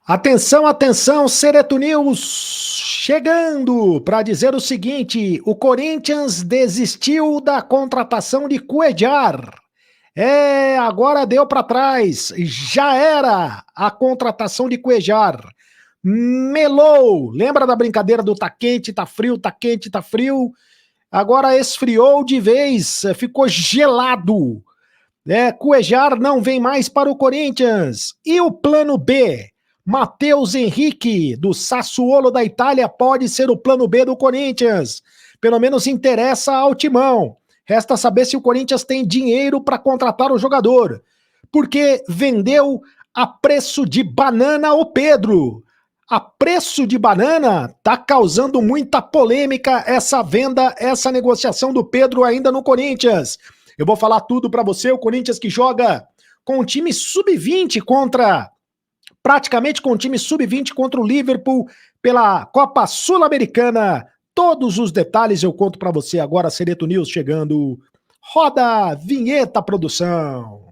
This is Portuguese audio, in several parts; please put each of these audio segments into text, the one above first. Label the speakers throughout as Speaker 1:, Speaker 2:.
Speaker 1: Atenção, atenção, Sereto News chegando para dizer o seguinte: o Corinthians desistiu da contratação de Cuéllar. Agora deu para trás, já era a contratação de Cuéllar. Melou, lembra da brincadeira do tá quente, tá frio, tá quente, tá frio? Agora esfriou de vez, ficou gelado. Cuéllar não vem mais para o Corinthians. E o plano B? Matheus Henrique, do Sassuolo da Itália, pode ser o plano B do Corinthians. Pelo menos interessa ao Timão. Resta saber se o Corinthians tem dinheiro para contratar o jogador. Porque vendeu a preço de banana o Pedro. A preço de banana tá causando muita polêmica essa venda, essa negociação do Pedro ainda no Corinthians. Eu vou falar tudo para você, o Corinthians que joga com o time sub-20 praticamente com o time sub-20 contra o Liverpool pela Copa Sul-Americana. Todos os detalhes eu conto para você agora, Sereto News chegando. Roda a vinheta, produção.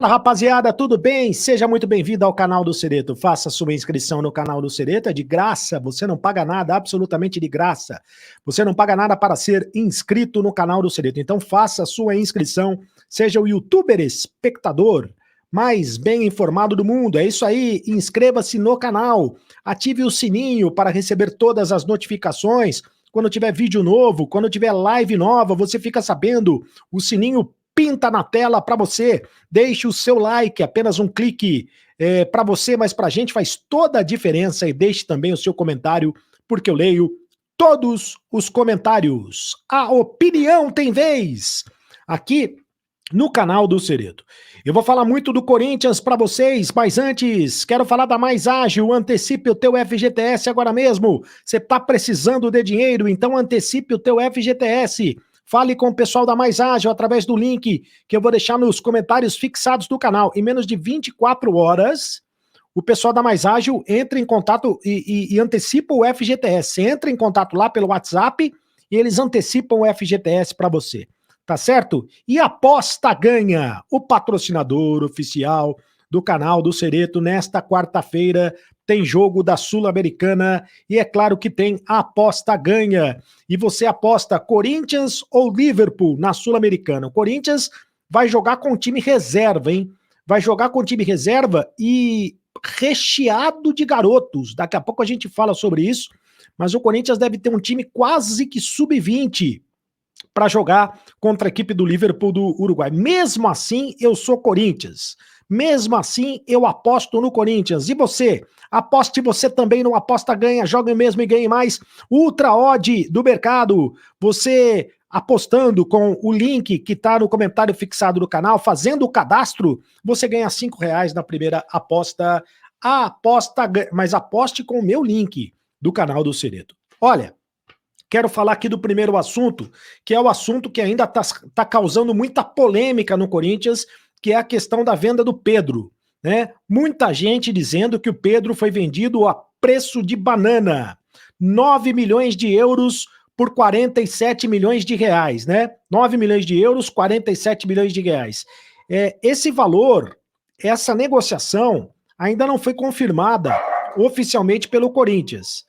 Speaker 1: Fala, rapaziada, tudo bem? Seja muito bem-vindo ao canal do Sereto. Faça sua inscrição no canal do Sereto, é de graça, você não paga nada, absolutamente de graça. Você não paga nada para ser inscrito no canal do Sereto. Então faça sua inscrição, seja o youtuber espectador mais bem informado do mundo. É isso aí, inscreva-se no canal, ative o sininho para receber todas as notificações. Quando tiver vídeo novo, quando tiver live nova, você fica sabendo, o sininho pinta na tela para você, deixe o seu like, apenas um clique para você, mas para a gente faz toda a diferença, e deixe também o seu comentário, porque eu leio todos os comentários. A opinião tem vez aqui no canal do Sereto. Eu vou falar muito do Corinthians para vocês, mas antes, quero falar da Mais Ágil. Antecipe o teu FGTS agora mesmo. Você está precisando de dinheiro, então antecipe o teu FGTS. Fale com o pessoal da Mais Ágil através do link que eu vou deixar nos comentários fixados do canal. Em menos de 24 horas, o pessoal da Mais Ágil entra em contato e antecipa o FGTS. Você entra em contato lá pelo WhatsApp e eles antecipam o FGTS para você. Tá certo? E Aposta Ganha, o patrocinador oficial do canal do Sereto. Nesta quarta-feira tem jogo da Sul-Americana e é claro que tem a Aposta Ganha. E você aposta Corinthians ou Liverpool na Sul-Americana. O Corinthians vai jogar com o time reserva, hein? Vai jogar com o time reserva e recheado de garotos. Daqui a pouco a gente fala sobre isso, mas o Corinthians deve ter um time quase que sub-20 para jogar contra a equipe do Liverpool do Uruguai. Mesmo assim, eu sou Corinthians. Mesmo assim, eu aposto no Corinthians. E você? Aposte você também no Aposta Ganha. Jogue mesmo e ganhe mais. Ultra odd do mercado. Você apostando com o link que está no comentário fixado do canal, fazendo o cadastro, você ganha R$5 na primeira aposta. A aposta, mas aposte com o meu link do canal do Sereto. Olha, quero falar aqui do primeiro assunto, que é o assunto que ainda tá causando muita polêmica no Corinthians, que é a questão da venda do Pedro, né? Muita gente dizendo que o Pedro foi vendido a preço de banana. 9 milhões de euros por 47 milhões de reais, né? 9 milhões de euros, 47 milhões de reais. Esse valor, essa negociação, ainda não foi confirmada oficialmente pelo Corinthians.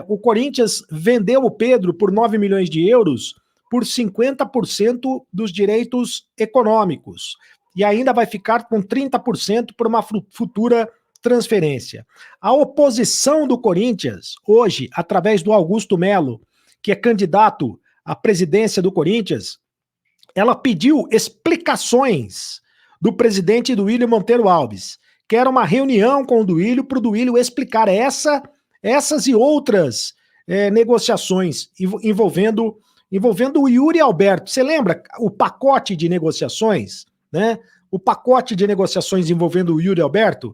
Speaker 1: O Corinthians vendeu o Pedro por 9 milhões de euros por 50% dos direitos econômicos e ainda vai ficar com 30% por uma futura transferência. A oposição do Corinthians, hoje, através do Augusto Melo, que é candidato à presidência do Corinthians, ela pediu explicações do presidente Duílio Monteiro Alves, que era uma reunião com o Duílio para o Duílio explicar essas e outras negociações envolvendo o Yuri Alberto. Você lembra o pacote de negociações, né? O pacote de negociações envolvendo o Yuri Alberto.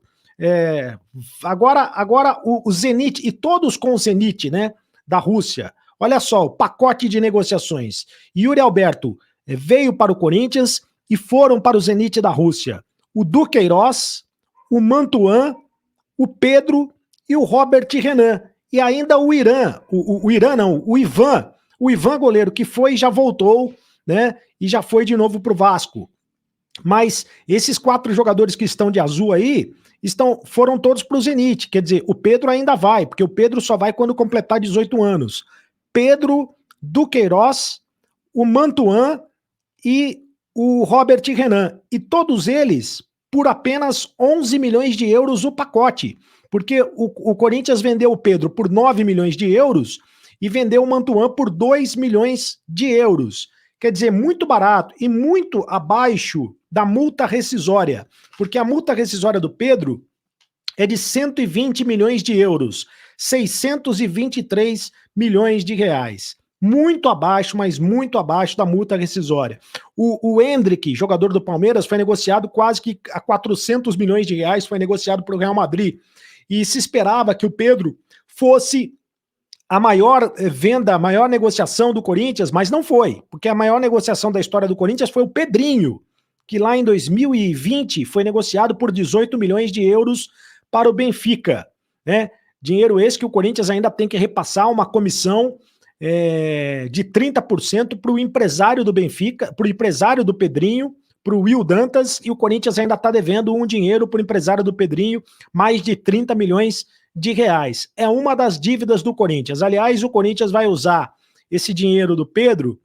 Speaker 1: Agora o Zenit, e todos com o Zenit, né? Da Rússia. Olha só, o pacote de negociações. Yuri Alberto veio para o Corinthians e foram para o Zenit da Rússia. O Duqueiroz, o Mantuan, o Pedro e o Robert Renan. e ainda o Irã, o Irã não, o Ivan goleiro que foi e já voltou, né, e já foi de novo pro Vasco. Mas esses 4 jogadores que estão de azul aí, foram todos pro Zenit, quer dizer, o Pedro ainda vai, porque o Pedro só vai quando completar 18 anos. Pedro, Duqueiroz, o Mantuan e o Robert Renan. E todos eles por apenas 11 milhões de euros o pacote. Porque o Corinthians vendeu o Pedro por 9 milhões de euros e vendeu o Mantuan por 2 milhões de euros. Quer dizer, muito barato e muito abaixo da multa rescisória. Porque a multa rescisória do Pedro é de 120 milhões de euros. 623 milhões de reais. Muito abaixo, mas muito abaixo da multa rescisória. O Endrick, jogador do Palmeiras, foi negociado quase que a 400 milhões de reais, foi negociado para o Real Madrid. E se esperava que o Pedro fosse a maior venda, a maior negociação do Corinthians, mas não foi, porque a maior negociação da história do Corinthians foi o Pedrinho, que lá em 2020 foi negociado por 18 milhões de euros para o Benfica, né? Dinheiro esse que o Corinthians ainda tem que repassar uma comissão de 30% para o empresário do Benfica, para o empresário do Pedrinho, para o Will Dantas, e o Corinthians ainda está devendo um dinheiro para o empresário do Pedrinho, mais de 30 milhões de reais. É uma das dívidas do Corinthians. Aliás, o Corinthians vai usar esse dinheiro do Pedro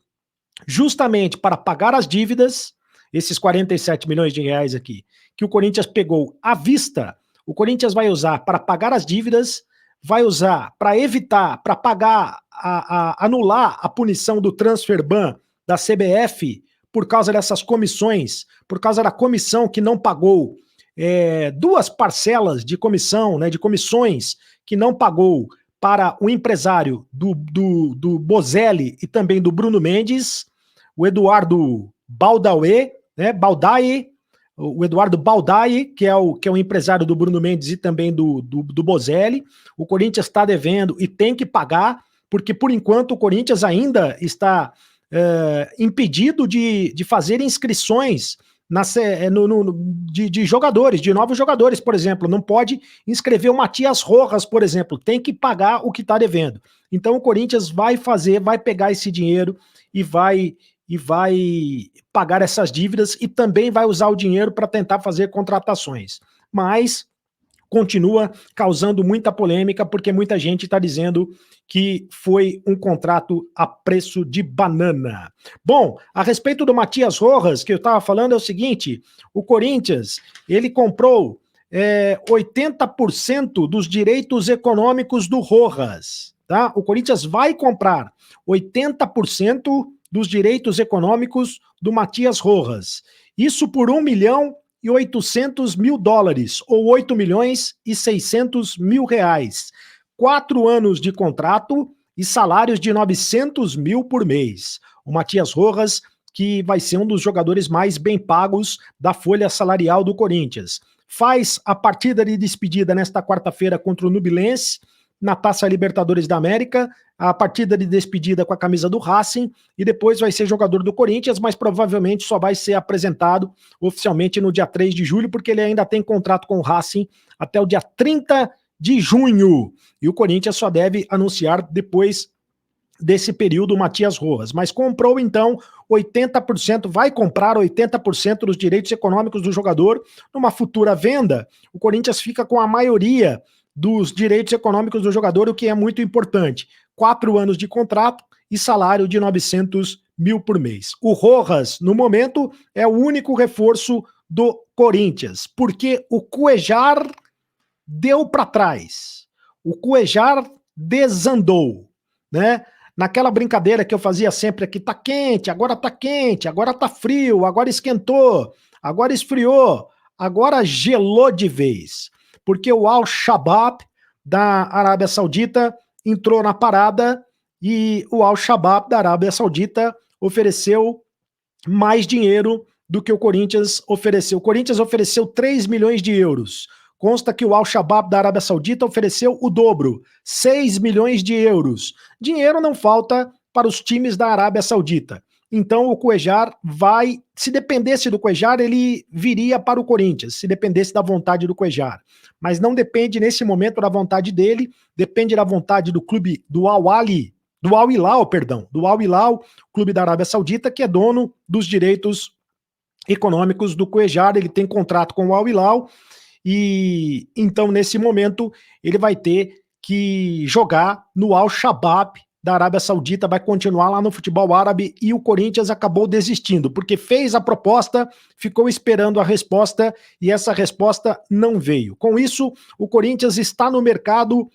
Speaker 1: justamente para pagar as dívidas, esses 47 milhões de reais aqui, que o Corinthians pegou à vista, o Corinthians vai usar para pagar as dívidas, vai usar para evitar, para pagar, anular a punição do transfer ban da CBF por causa dessas comissões, por causa da comissão que não pagou, 2 parcelas de comissão, né, de comissões que não pagou para o empresário do Bozelli e também do Bruno Mendes, o Eduardo Baldauê, né, o Eduardo Baldai, que é o empresário do Bruno Mendes e também do Bozelli. O Corinthians está devendo e tem que pagar, porque por enquanto o Corinthians ainda está impedido de fazer inscrições de jogadores, de novos jogadores, por exemplo. Não pode inscrever o Matias Rojas, por exemplo. Tem que pagar o que está devendo. Então o Corinthians vai pegar esse dinheiro e vai pagar essas dívidas e também vai usar o dinheiro para tentar fazer contratações. Mas continua causando muita polêmica, porque muita gente está dizendo que foi um contrato a preço de banana. Bom, a respeito do Matias Rojas, que eu estava falando, é o seguinte: o Corinthians, ele comprou 80% dos direitos econômicos do Rojas, tá? O Corinthians vai comprar 80% dos direitos econômicos do Matias Rojas. Isso por US$ 1.800.000, ou 8 milhões e 600 mil reais. 4 anos de contrato e salários de 900 mil por mês. O Matias Rojas, que vai ser um dos jogadores mais bem pagos da folha salarial do Corinthians. Faz a partida de despedida nesta quarta-feira contra o Nublense, na Taça Libertadores da América, a partida de despedida com a camisa do Racing, e depois vai ser jogador do Corinthians, mas provavelmente só vai ser apresentado oficialmente no dia 3 de julho, porque ele ainda tem contrato com o Racing até o dia 30 de junho, e o Corinthians só deve anunciar depois desse período o Matias Rojas. Mas comprou então 80%, vai comprar 80% dos direitos econômicos do jogador. Numa futura venda, o Corinthians fica com a maioria dos direitos econômicos do jogador, o que é muito importante. 4 anos de contrato e salário de 900 mil por mês. O Rojas, no momento, é o único reforço do Corinthians, porque o Cuejar deu para trás. O Cuejar desandou, né? Naquela brincadeira que eu fazia sempre aqui, tá quente, agora tá frio, agora esquentou, agora esfriou, agora gelou de vez. Porque o Al-Shabaab da Arábia Saudita entrou na parada e o Al-Shabaab da Arábia Saudita ofereceu mais dinheiro do que o Corinthians ofereceu. O Corinthians ofereceu 3 milhões de euros. Consta que o Al-Shabaab da Arábia Saudita ofereceu o dobro, 6 milhões de euros. Dinheiro não falta para os times da Arábia Saudita. então o Cuéllar vai, se dependesse do Cuéllar, ele viria para o Corinthians, se dependesse da vontade do Cuéllar. Mas não depende nesse momento da vontade dele, depende da vontade do clube do Al Hilal, clube da Arábia Saudita, que é dono dos direitos econômicos do Cuéllar. Ele tem contrato com o Al Hilal e então nesse momento ele vai ter que jogar no Al Shabab da Arábia Saudita, vai continuar lá no futebol árabe, e o Corinthians acabou desistindo, porque fez a proposta, ficou esperando a resposta, e essa resposta não veio. Com isso, o Corinthians está no mercado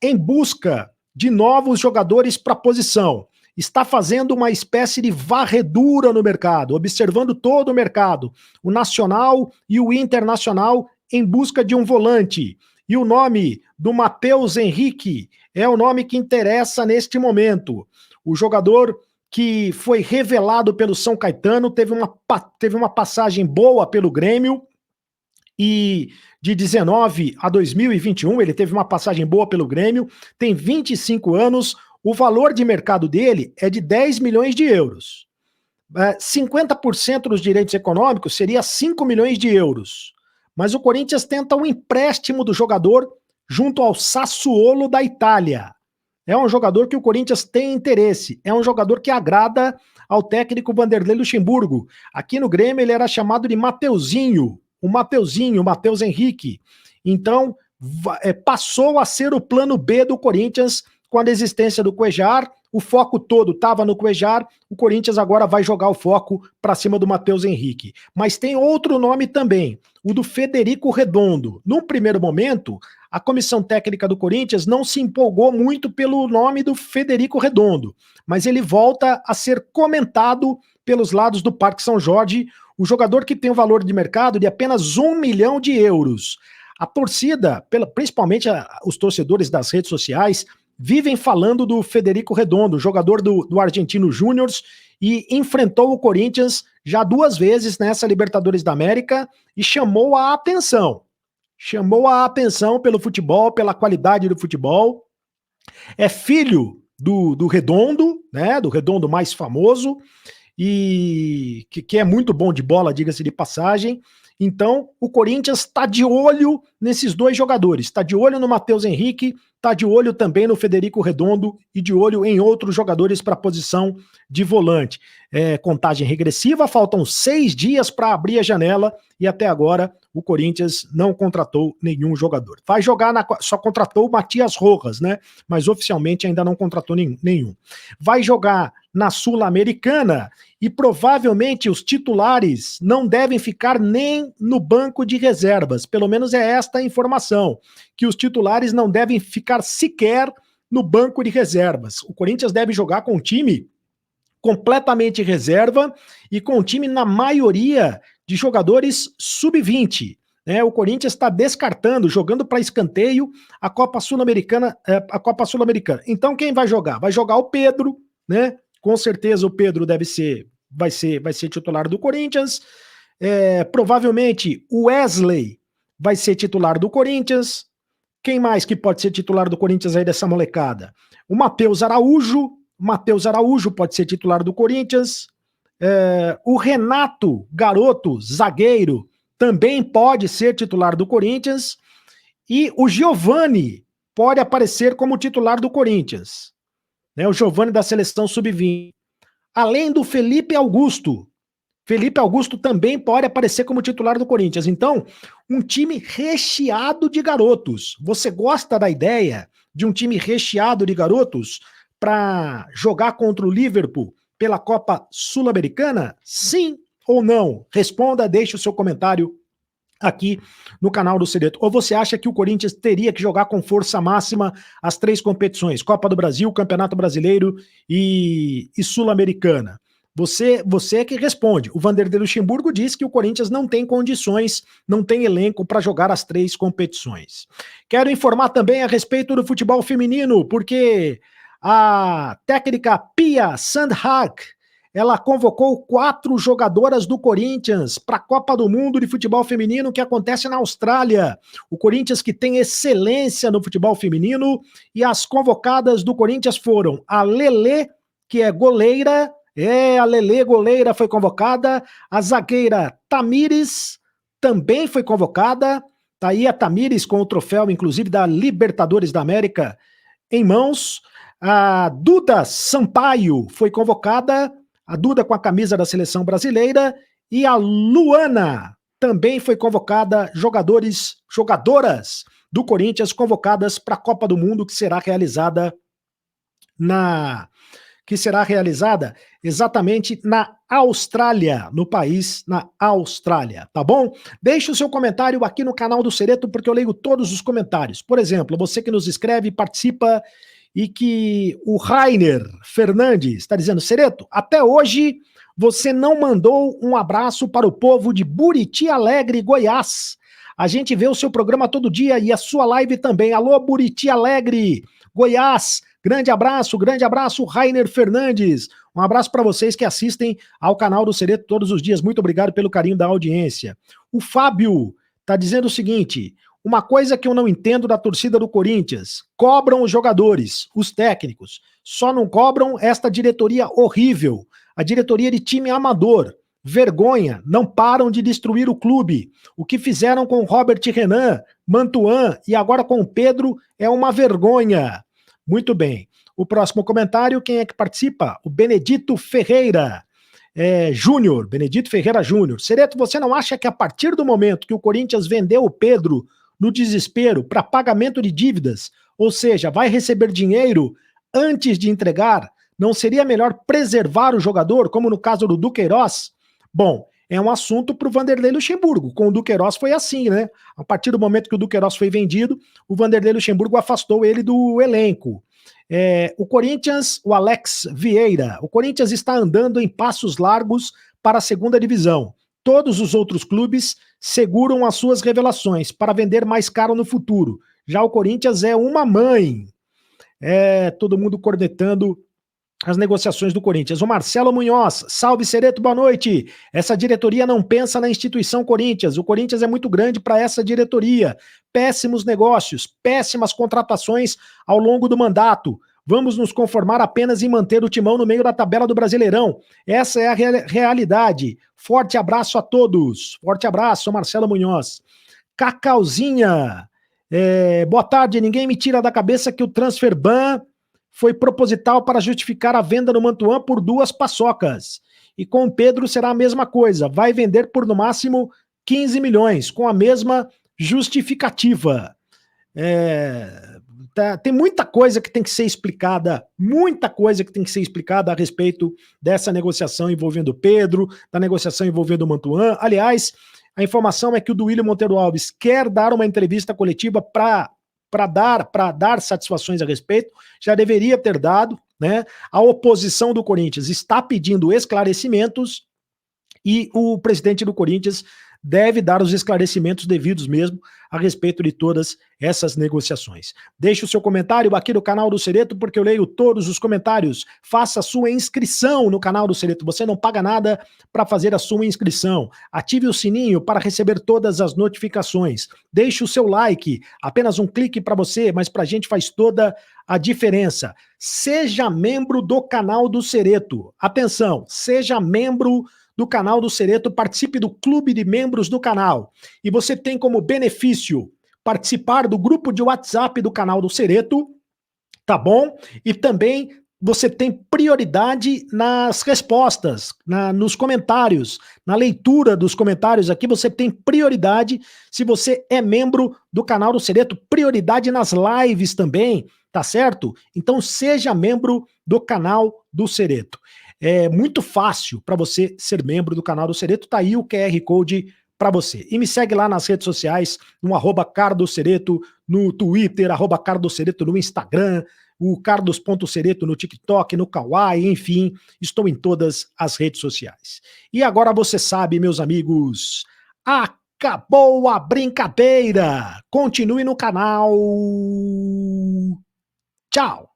Speaker 1: em busca de novos jogadores para a posição. Está fazendo uma espécie de varredura no mercado, observando todo o mercado, o nacional e o internacional, em busca de um volante. E o nome do Matheus Henrique é o nome que interessa neste momento. O jogador que foi revelado pelo São Caetano, teve uma passagem boa pelo Grêmio, e de 19 a 2021 ele teve uma passagem boa pelo Grêmio, tem 25 anos, o valor de mercado dele é de 10 milhões de euros. 50% dos direitos econômicos seria 5 milhões de euros. Mas o Corinthians tenta um empréstimo do jogador junto ao Sassuolo da Itália. É um jogador que o Corinthians tem interesse, é um jogador que agrada ao técnico Vanderlei Luxemburgo. Aqui no Grêmio ele era chamado de Mateuzinho, o Matheus Henrique. Então, passou a ser o plano B do Corinthians com a desistência do Cuéllar. O foco todo estava no Cuéllar, o Corinthians agora vai jogar o foco para cima do Matheus Henrique. Mas tem outro nome também, o do Federico Redondo. No primeiro momento, a comissão técnica do Corinthians não se empolgou muito pelo nome do Federico Redondo, mas ele volta a ser comentado pelos lados do Parque São Jorge, o jogador que tem um valor de mercado de apenas 1 milhão de euros. A torcida, principalmente os torcedores das redes sociais, vivem falando do Federico Redondo, jogador do Argentino Júnior, e enfrentou o Corinthians já 2 vezes nessa Libertadores da América e chamou a atenção. Chamou a atenção pelo futebol, pela qualidade do futebol. É filho do Redondo, né, do Redondo mais famoso, e que é muito bom de bola, diga-se de passagem. Então, o Corinthians está de olho nesses 2 jogadores, está de olho no Matheus Henrique, está de olho também no Federico Redondo e de olho em outros jogadores para a posição de volante. Contagem regressiva, faltam 6 dias para abrir a janela e até agora o Corinthians não contratou nenhum jogador. Vai jogar, só contratou o Matias Rojas, né? Mas oficialmente ainda não contratou nenhum. Vai jogar na Sul-Americana e provavelmente os titulares não devem ficar nem no banco de reservas. Pelo menos é esta a informação, que os titulares não devem ficar sequer no banco de reservas. O Corinthians deve jogar com um time completamente reserva e com um time, na maioria, de jogadores sub-20. O Corinthians está descartando, jogando para escanteio a Copa Sul-Americana. Então quem vai jogar? Vai jogar o Pedro, né? Com certeza o Pedro vai ser titular do Corinthians. Provavelmente o Wesley vai ser titular do Corinthians. Quem mais que pode ser titular do Corinthians aí dessa molecada? O Matheus Araújo pode ser titular do Corinthians. O Renato Garoto, zagueiro, também pode ser titular do Corinthians. E o Giovani pode aparecer como titular do Corinthians. O Giovani da seleção sub-20. Além do Felipe Augusto. Felipe Augusto também pode aparecer como titular do Corinthians. Então, um time recheado de garotos. Você gosta da ideia de um time recheado de garotos para jogar contra o Liverpool pela Copa Sul-Americana? Sim ou não? Responda, deixe o seu comentário aqui no canal do Cereto. Ou você acha que o Corinthians teria que jogar com força máxima as 3 competições, Copa do Brasil, Campeonato Brasileiro e Sul-Americana? Você é que responde. O Vanderlei Luxemburgo diz que o Corinthians não tem condições, não tem elenco para jogar as 3 competições. Quero informar também a respeito do futebol feminino, porque a técnica Pia Sandhag, ela convocou 4 jogadoras do Corinthians para a Copa do Mundo de Futebol Feminino que acontece na Austrália. O Corinthians que tem excelência no futebol feminino, e as convocadas do Corinthians foram a Lelê, que é goleira, A Lelê goleira foi convocada, a zagueira Tamires também foi convocada, tá aí a Tamires com o troféu, inclusive, da Libertadores da América em mãos. A Duda Sampaio foi convocada, a Duda com a camisa da seleção brasileira, e a Luana também foi convocada, jogadoras do Corinthians convocadas para a Copa do Mundo, que será realizada exatamente na Austrália, no país, na Austrália, tá bom? Deixe o seu comentário aqui no canal do Cereto, porque eu leio todos os comentários. Por exemplo, você que nos escreve, participa, e que o Rainer Fernandes está dizendo, Cereto, até hoje você não mandou um abraço para o povo de Buriti Alegre, Goiás. A gente vê o seu programa todo dia e a sua live também. Alô, Buriti Alegre, Goiás. Grande abraço, Rainer Fernandes. Um abraço para vocês que assistem ao canal do Cereto todos os dias. Muito obrigado pelo carinho da audiência. O Fábio está dizendo o seguinte, uma coisa que eu não entendo da torcida do Corinthians, cobram os jogadores, os técnicos, só não cobram esta diretoria horrível, a diretoria de time amador. Vergonha, não param de destruir o clube. O que fizeram com Robert Renan, Mantuan e agora com o Pedro é uma vergonha. Muito bem. O próximo comentário, quem é que participa? O Benedito Ferreira Júnior, Benedito Ferreira Júnior. Cereto, você não acha que a partir do momento que o Corinthians vendeu o Pedro no desespero para pagamento de dívidas, ou seja, vai receber dinheiro antes de entregar, não seria melhor preservar o jogador, como no caso do Duqueiroz? Bom, é um assunto para o Vanderlei Luxemburgo. Com o Duqueiroz foi assim, né? A partir do momento que o Duqueiroz foi vendido, o Vanderlei Luxemburgo afastou ele do elenco. O Corinthians, o Alex Vieira, o Corinthians está andando em passos largos para a segunda divisão. Todos os outros clubes seguram as suas revelações para vender mais caro no futuro. Já o Corinthians é uma mãe. Todo mundo cornetando as negociações do Corinthians. O Marcelo Munhoz, salve Cereto, boa noite. Essa diretoria não pensa na instituição Corinthians. O Corinthians é muito grande para essa diretoria. Péssimos negócios, péssimas contratações ao longo do mandato. Vamos nos conformar apenas em manter o timão no meio da tabela do Brasileirão. Essa é a realidade. Forte abraço a todos. Forte abraço, Marcelo Munhoz. Cacauzinha, boa tarde. Ninguém me tira da cabeça que o transfer ban foi proposital para justificar a venda no Mantuan por 2 paçocas. E com o Pedro será a mesma coisa. Vai vender por no máximo 15 milhões, com a mesma justificativa. Tem muita coisa que tem que ser explicada, a respeito dessa negociação envolvendo o Pedro, da negociação envolvendo o Mantuan. Aliás, a informação é que o Duílio Monteiro Alves quer dar uma entrevista coletiva para dar satisfações a respeito, já deveria ter dado, né? A oposição do Corinthians está pedindo esclarecimentos e o presidente do Corinthians deve dar os esclarecimentos devidos mesmo a respeito de todas essas negociações. Deixe o seu comentário aqui no canal do Cereto, porque eu leio todos os comentários. Faça a sua inscrição no canal do Cereto. Você não paga nada para fazer a sua inscrição. Ative o sininho para receber todas as notificações. Deixe o seu like. Apenas um clique para você, mas para a gente faz toda a diferença. Seja membro do canal do Cereto. Atenção, seja membro do canal do Cereto, participe do clube de membros do canal. E você tem como benefício participar do grupo de WhatsApp do canal do Cereto, tá bom? E também você tem prioridade nas respostas, nos comentários, na leitura dos comentários aqui, você tem prioridade se você é membro do canal do Cereto, prioridade nas lives também, tá certo? Então seja membro do canal do Cereto. É muito fácil para você ser membro do canal do Cereto, tá aí o QR Code para você. E me segue lá nas redes sociais, no @cardocereto, no Twitter, @cardocereto no Instagram, o cardos.cereto no TikTok, no Kawaii, enfim, estou em todas as redes sociais. E agora você sabe, meus amigos, acabou a brincadeira! Continue no canal. Tchau!